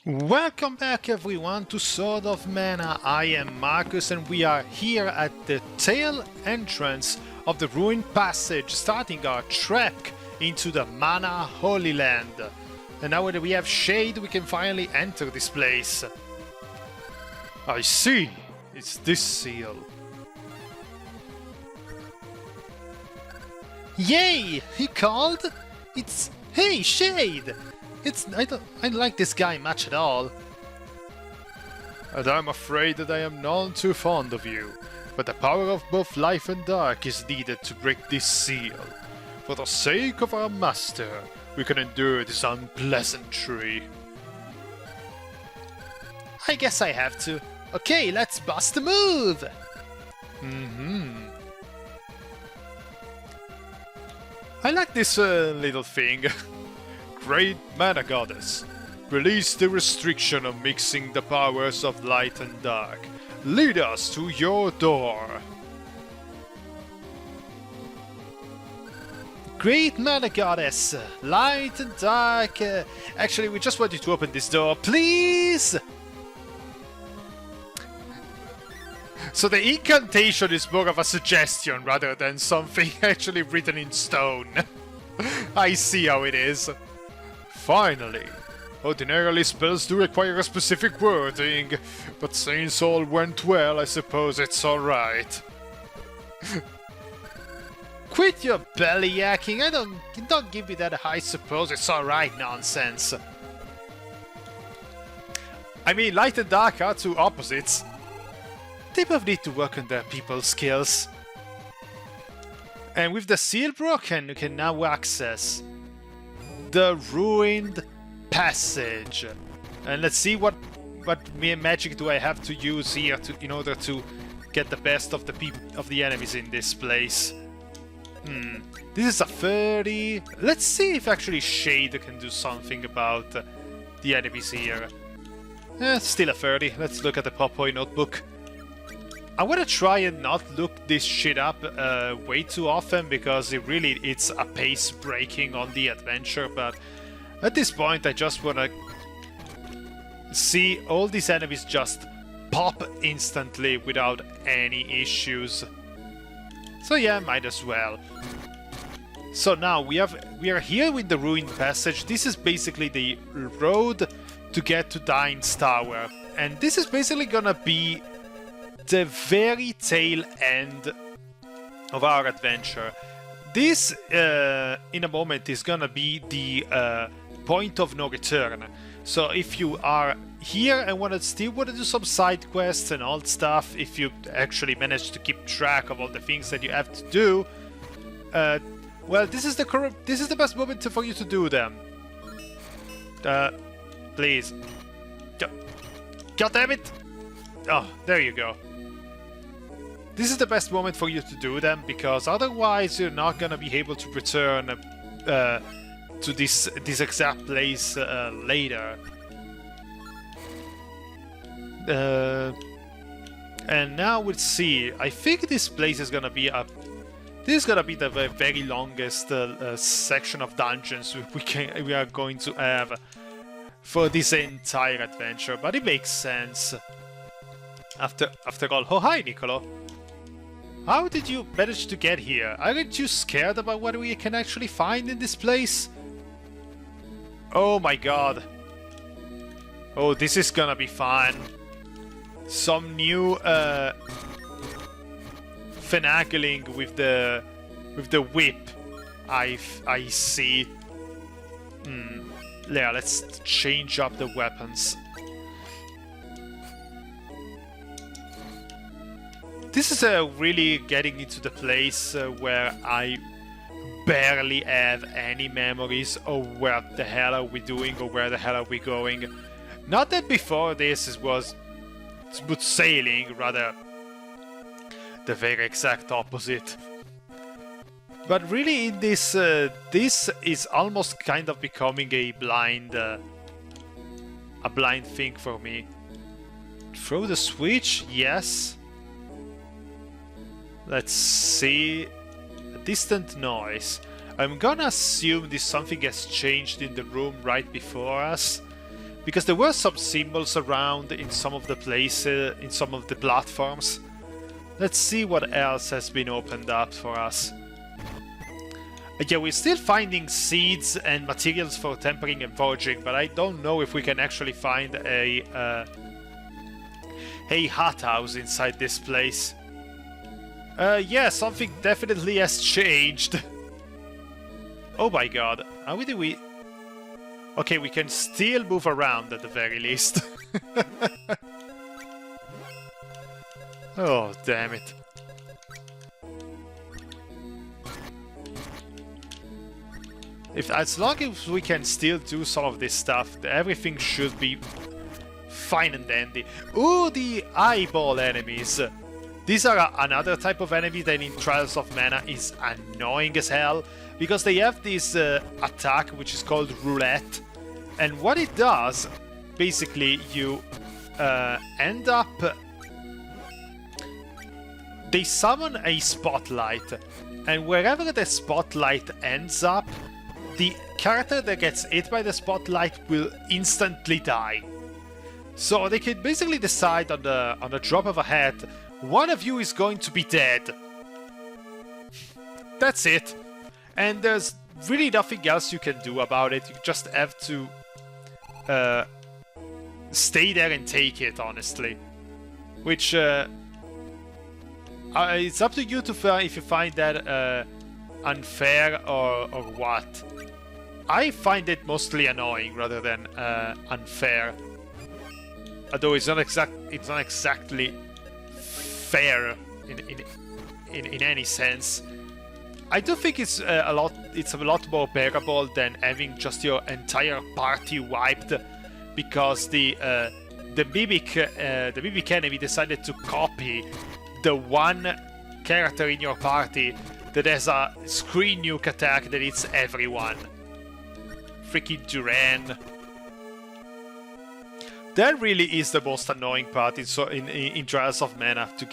Welcome back everyone to Sword of Mana. I am Marcus and we are here at the tail entrance of the ruined passage, starting our trek into the Mana Holy Land. And now that we have shade, we can finally enter this place. I see, it's this seal. Yay! He called? It's... Hey, Shade! I don't like this guy much at all. And I'm afraid that I am none too fond of you. But the power of both life and dark is needed to break this seal. For the sake of our master, we can endure this unpleasantry. I guess I have to. Okay, let's bust a move! I like this little thing. Great Mana Goddess, release the restriction of mixing the powers of light and dark. Lead us to your door. Great Mana Goddess, light and dark. Actually, we just want you to open this door, please. So the incantation is more of a suggestion rather than something actually written in stone. I see how it is. Finally! Ordinarily spells do require a specific wording, but since all went well, I suppose it's alright. Quit your belly yakking, don't give me that I suppose it's alright nonsense. I mean, light and dark are two opposites. They both need to work on their people skills. And with the seal broken, you can now access the ruined passage. And let's see what magic do I have to use here in order to get the best of the enemies in this place. This is a 30. Let's see if actually Shade can do something about the enemies here. Still a 30. Let's look at the Popoy notebook. I want to try and not look this shit up way too often because it's a pace breaking on the adventure, but at this point I just want to see all these enemies just pop instantly without any issues. So yeah, might as well. So now we are here with the ruined passage. This is basically the road to get to Dine's Tower, and this is basically gonna be the very tail end of our adventure. This, in a moment, is gonna be the point of no return. So if you are here and still want to do some side quests and all stuff, if you actually manage to keep track of all the things that you have to do, well, this is the best moment for you to do them. Please. God damn it! Oh, there you go. This is the best moment for you to do them, because otherwise you're not gonna be able to return to this exact place later. And now we'll see. I think this place is gonna be the very longest section of dungeons we are going to have for this entire adventure, but it makes sense. After all, oh hi Niccolo. How did you manage to get here? Aren't you scared about what we can actually find in this place? Oh my god. Oh, this is gonna be fun. Some new finagling with the whip. I see. Yeah, let's change up the weapons. This is really getting into the place where I barely have any memories of what the hell are we doing or where the hell are we going. Not that before this it was smooth sailing, rather the very exact opposite. But really in this, this is almost kind of becoming a blind thing for me. Throw the switch, yes. Let's see. A distant noise. I'm gonna assume this something has changed in the room right before us. Because there were some symbols around in some of the places, in some of the platforms. Let's see what else has been opened up for us. Yeah, we're still finding seeds and materials for tempering and forging, but I don't know if we can actually find a hut house inside this place. Yeah, something definitely has changed. Oh my god, how do we... Okay, we can still move around at the very least. Oh, damn it. As long as we can still do some of this stuff, everything should be fine and dandy. Ooh, the eyeball enemies. These are another type of enemy that in Trials of Mana is annoying as hell, because they have this attack which is called roulette, and what it does, basically you end up... They summon a spotlight, and wherever the spotlight ends up, the character that gets hit by the spotlight will instantly die. So they can basically decide on the drop of a hat, one of you is going to be dead. That's it. And there's really nothing else you can do about it. You just have to stay there and take it, honestly. Which it's up to you to if you find that unfair or what. I find it mostly annoying rather than unfair. Although it's not exactly fair in any sense. I do think it's a lot more bearable than having just your entire party wiped because the mimic enemy decided to copy the one character in your party that has a screen nuke attack that hits everyone. Freaking Duran. That really is the most annoying part in Trials of Mana, to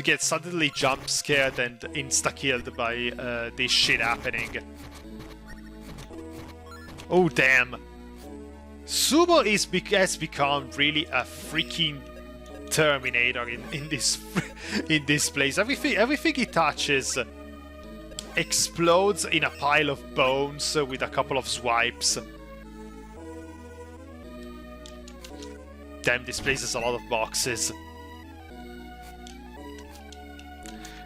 get suddenly jump scared and insta killed by this shit happening. Oh damn! Sumo has become really a freaking Terminator in this place. Everything he touches explodes in a pile of bones with a couple of swipes. Damn, this place has a lot of boxes.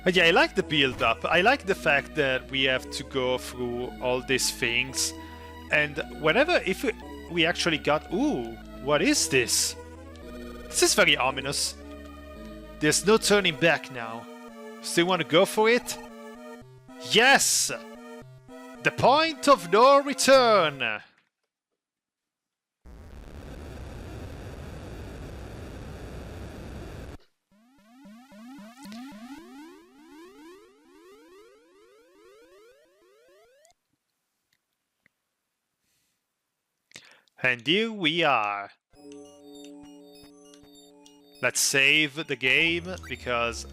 But yeah, I like the build-up. I like the fact that we have to go through all these things. And if we actually got... Ooh, what is this? This is very ominous. There's no turning back now. Still want to go for it? Yes! The point of no return! And here we are. Let's save the game, because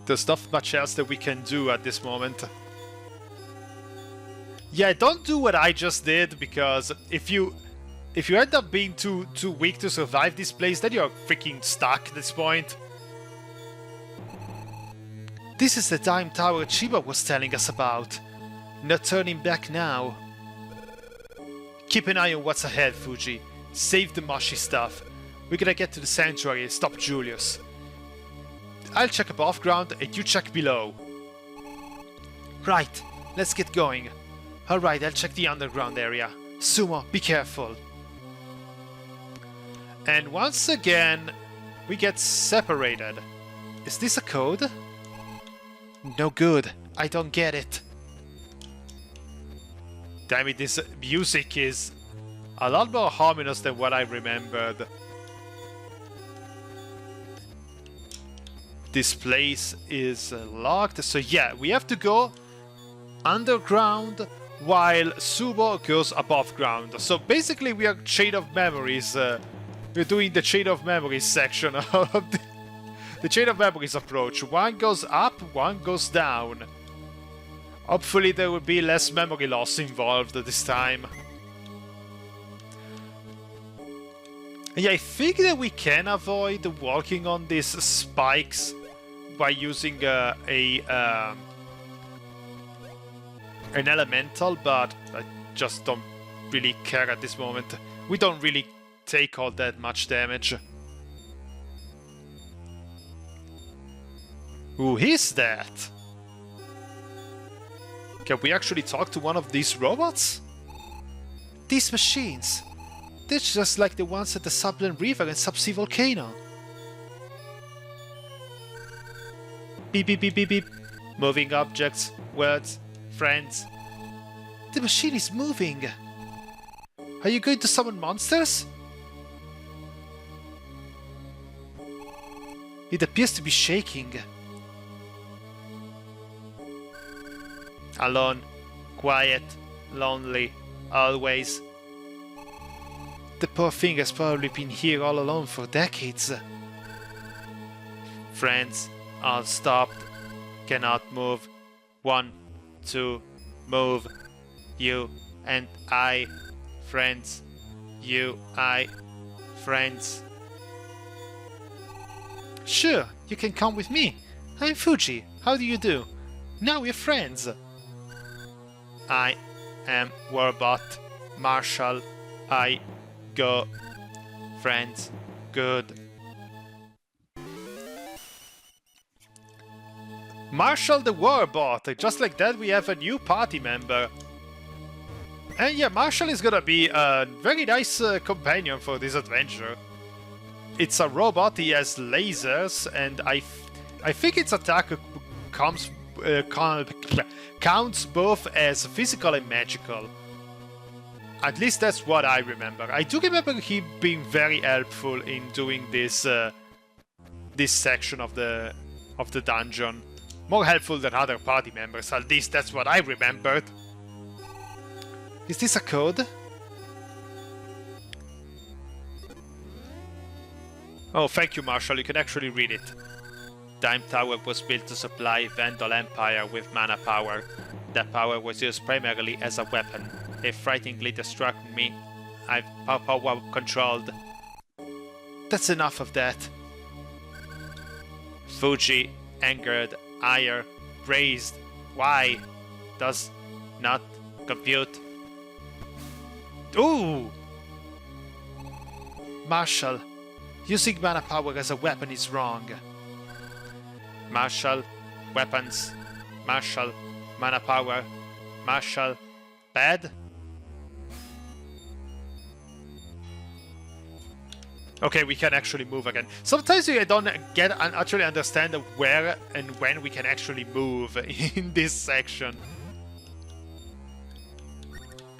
there's not much else that we can do at this moment. Yeah, don't do what I just did, because if you end up being too weak to survive this place, then you're freaking stuck at this point. This is the time tower Chiba was telling us about. No turning back now. Keep an eye on what's ahead, Fuji. Save the mushy stuff. We gotta get to the sanctuary and stop Julius. I'll check above ground and you check below. Right, let's get going. Alright, I'll check the underground area. Sumo, be careful. And once again, we get separated. Is this a code? No good. I don't get it. Damn it, this music is a lot more ominous than what I remembered. This place is locked, so yeah, we have to go underground while Sumo goes above ground. So basically we are Chain of Memories. We're doing the Chain of Memories section of the Chain of Memories approach. One goes up, one goes down. Hopefully there will be less memory loss involved this time. Yeah, I think that we can avoid walking on these spikes by using an elemental, but I just don't really care at this moment. We don't really take all that much damage. Who is that? Can we actually talk to one of these robots? These machines. They're just like the ones at the Subland River and Subsea Volcano. Beep beep beep beep beep. Moving objects, words, friends. The machine is moving. Are you going to summon monsters? It appears to be shaking. Alone, quiet, lonely, always. The poor thing has probably been here all alone for decades. Friends, all stopped, cannot move. 1, 2, move. You and I, friends. You, I, friends. Sure, you can come with me. I'm Fuji. How do you do? Now we're friends. I am Warbot. Marshall. I go. Friends. Good. Marshall the Warbot. Just like that we have a new party member. And yeah, Marshall is gonna be a very nice companion for this adventure. It's a robot, he has lasers, and I think its attack counts both as physical and magical. At least that's what I remember. I do remember him being very helpful in doing this this section of the dungeon. More helpful than other party members, at least that's what I remembered. Is this a code? Oh, thank you, Marshall. You can actually read it. Dime Tower was built to supply Vandal Empire with mana power. That power was used primarily as a weapon. It frighteningly distracted me. I've power controlled. That's enough of that. Fuji, angered, ire, raised. Why? Does not compute. Ooh! Marshall, using mana power as a weapon is wrong. Marshall, weapons. Marshall, mana power. Marshall, bad? Okay, we can actually move again. Sometimes I don't actually understand where and when we can actually move in this section.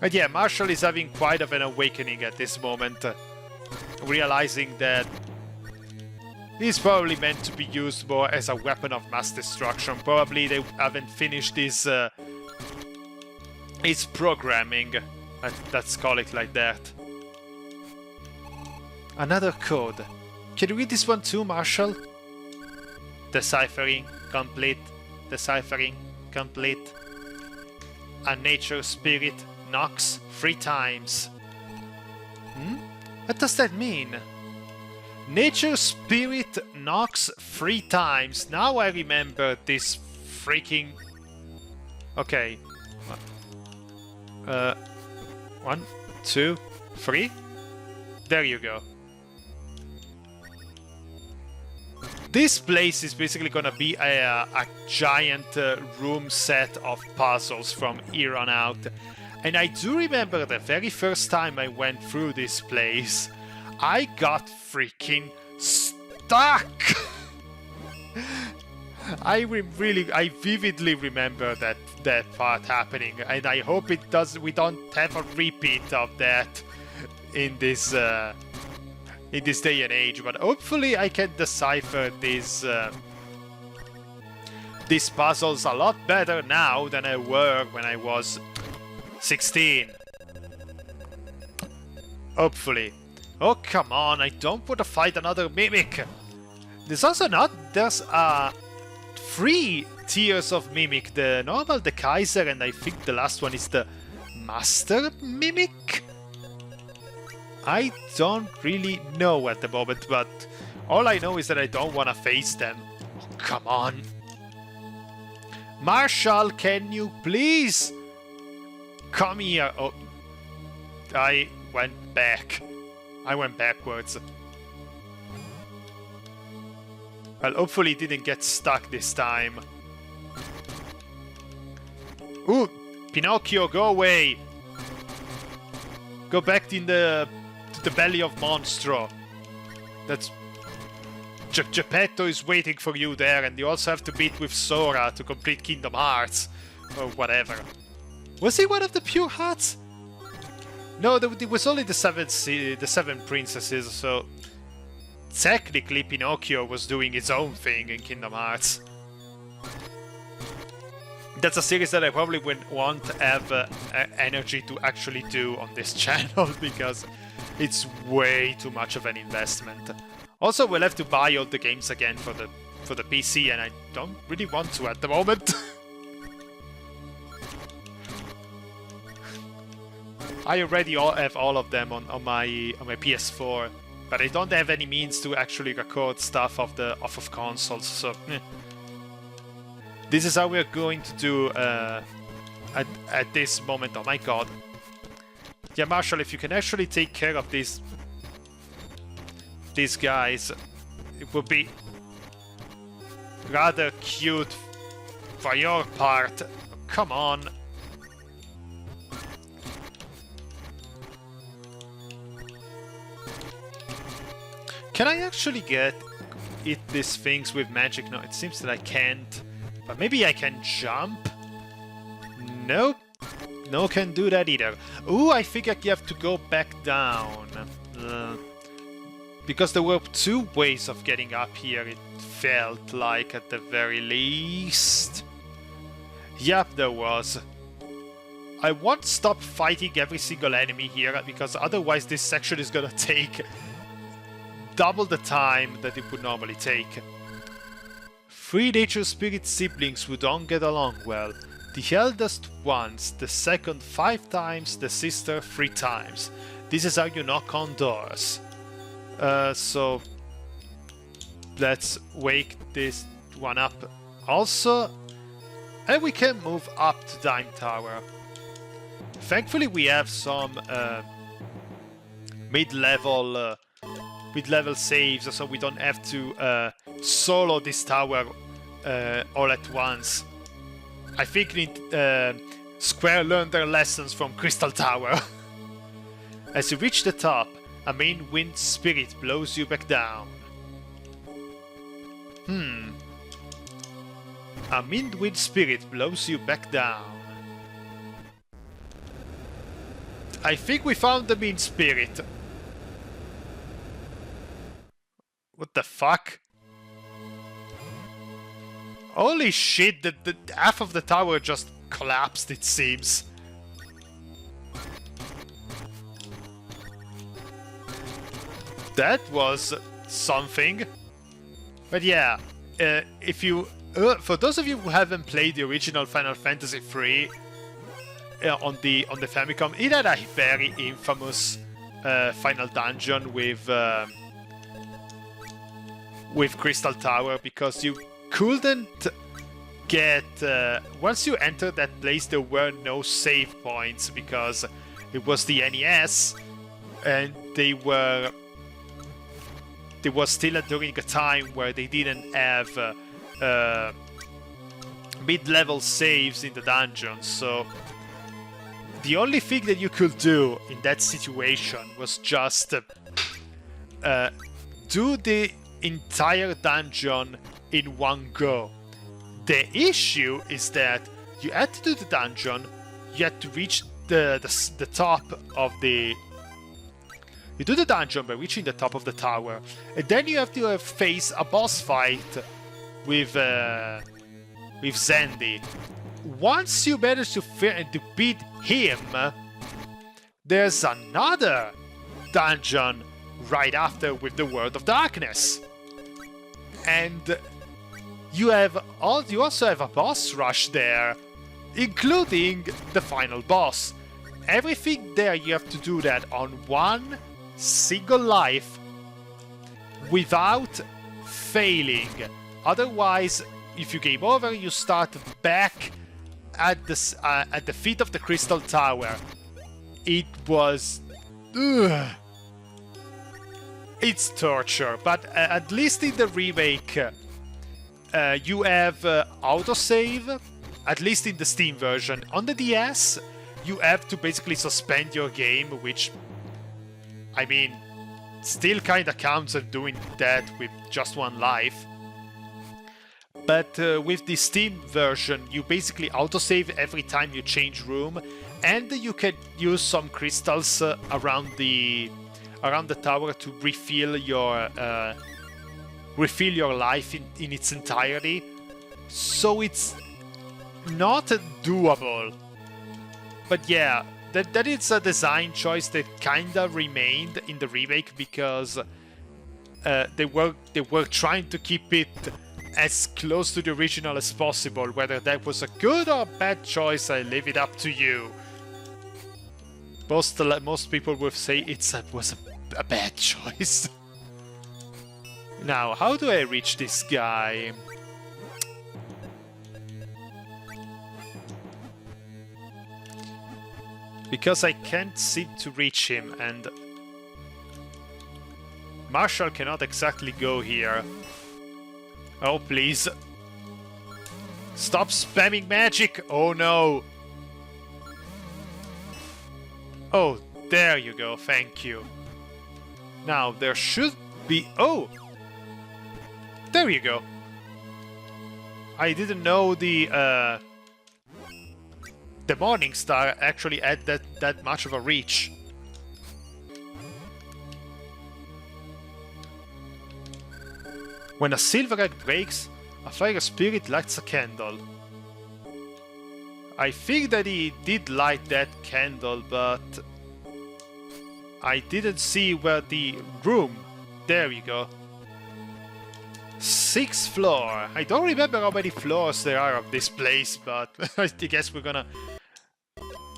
But yeah, Marshall is having quite of an awakening at this moment. Realizing that he's probably meant to be used more as a weapon of mass destruction. Probably they haven't finished his programming. Let's call it like that. Another code. Can you read this one too, Marshall? Deciphering complete. Deciphering complete. A nature spirit knocks 3 times. What does that mean? Nature spirit knocks 3 times. Now I remember this freaking... Okay. 1, 2, 3. There you go. This place is basically gonna be a giant room set of puzzles from here on out. And I do remember the very first time I went through this place, I got freaking stuck! I vividly remember that part happening, and I hope we don't have a repeat of that in this day and age. But hopefully I can decipher these puzzles a lot better now than I were when I was 16. Hopefully. Oh, come on, I don't want to fight another mimic. There's also not... There's 3 tiers of Mimic. The normal, the Kaiser, and I think the last one is the Master Mimic? I don't really know at the moment, but all I know is that I don't want to face them. Oh, come on. Marshall, can you please come here? Oh, I went back. I went backwards. Well, hopefully it didn't get stuck this time. Ooh, Pinocchio, go away. Go back to the belly of Monstro. That's... Geppetto is waiting for you there, and you also have to beat with Sora to complete Kingdom Hearts. Or whatever. Was he one of the Pure Hearts? No, it was only the seven princesses, so... Technically, Pinocchio was doing its own thing in Kingdom Hearts. That's a series that I probably won't have energy to actually do on this channel, because it's way too much of an investment. Also, we'll have to buy all the games again for the PC, and I don't really want to at the moment. I already have all of them on my PS4. But I don't have any means to actually record stuff off of consoles, so... This is how we're going to do at this moment. Oh my god. Yeah, Marshall, if you can actually take care of these guys, it would be rather cute for your part. Come on. Can I actually get these things with magic? No, it seems that I can't. But maybe I can jump? Nope. No, can do that either. Ooh, I think I have to go back down. Because there were two ways of getting up here, it felt like, at the very least. Yep, there was. I won't stop fighting every single enemy here, because otherwise this section is gonna take double the time that it would normally take. Three nature spirit siblings who don't get along well. The eldest once, the second 5 times, the sister 3 times. This is how you knock on doors. So let's wake this one up also. And we can move up to Dime Tower. Thankfully we have some mid-level saves, so we don't have to solo this tower all at once. I think Square learned their lessons from Crystal Tower. As you reach the top, a main wind spirit blows you back down. A main wind spirit blows you back down. I think we found the mean spirit. What the fuck? Holy shit, the half of the tower just collapsed, it seems. That was something. But yeah, if you... for those of you who haven't played the original Final Fantasy III on the Famicom, it had a very infamous final dungeon with Crystal Tower, because you couldn't get... once you entered that place, there were no save points, because it was the NES, and they were still during a time where they didn't have mid-level saves in the dungeons, so the only thing that you could do in that situation was just do the entire dungeon in one go. The issue is that you had to do the dungeon, you had to reach the top of the... You do the dungeon by reaching the top of the tower, and then you have to face a boss fight with Zandy. Once you manage to beat him, there's another dungeon right after with the World of Darkness. And you also have a boss rush there, including the final boss. Everything there, you have to do that on one single life without failing. Otherwise, if you game over, you start back at the feet of the Crystal Tower. It was... Ugh. It's torture, but at least in the remake, you have autosave, at least in the Steam version. On the DS, you have to basically suspend your game, which, I mean, still kinda counts as doing that with just one life. But with the Steam version, you basically autosave every time you change room, and you can use some crystals around the tower to refill your life in its entirety. So it's not doable. But yeah, that is a design choice that kinda remained in the remake, because they were trying to keep it as close to the original as possible. Whether that was a good or bad choice, I leave it up to you. Most people would say it was a bad choice. Now, how do I reach this guy? Because I can't seem to reach him, and Marshall cannot exactly go here. Oh, please. Stop spamming magic! Oh no! Oh, there you go, thank you. Now, there should be... Oh! There you go. I didn't know the Morning Star actually had that much of a reach. When a silver egg breaks, a fire spirit lights a candle. I think that he did light that candle, but I didn't see where the room... There we go. 6th floor. I don't remember how many floors there are of this place, but I guess we're gonna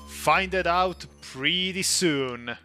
find it out pretty soon.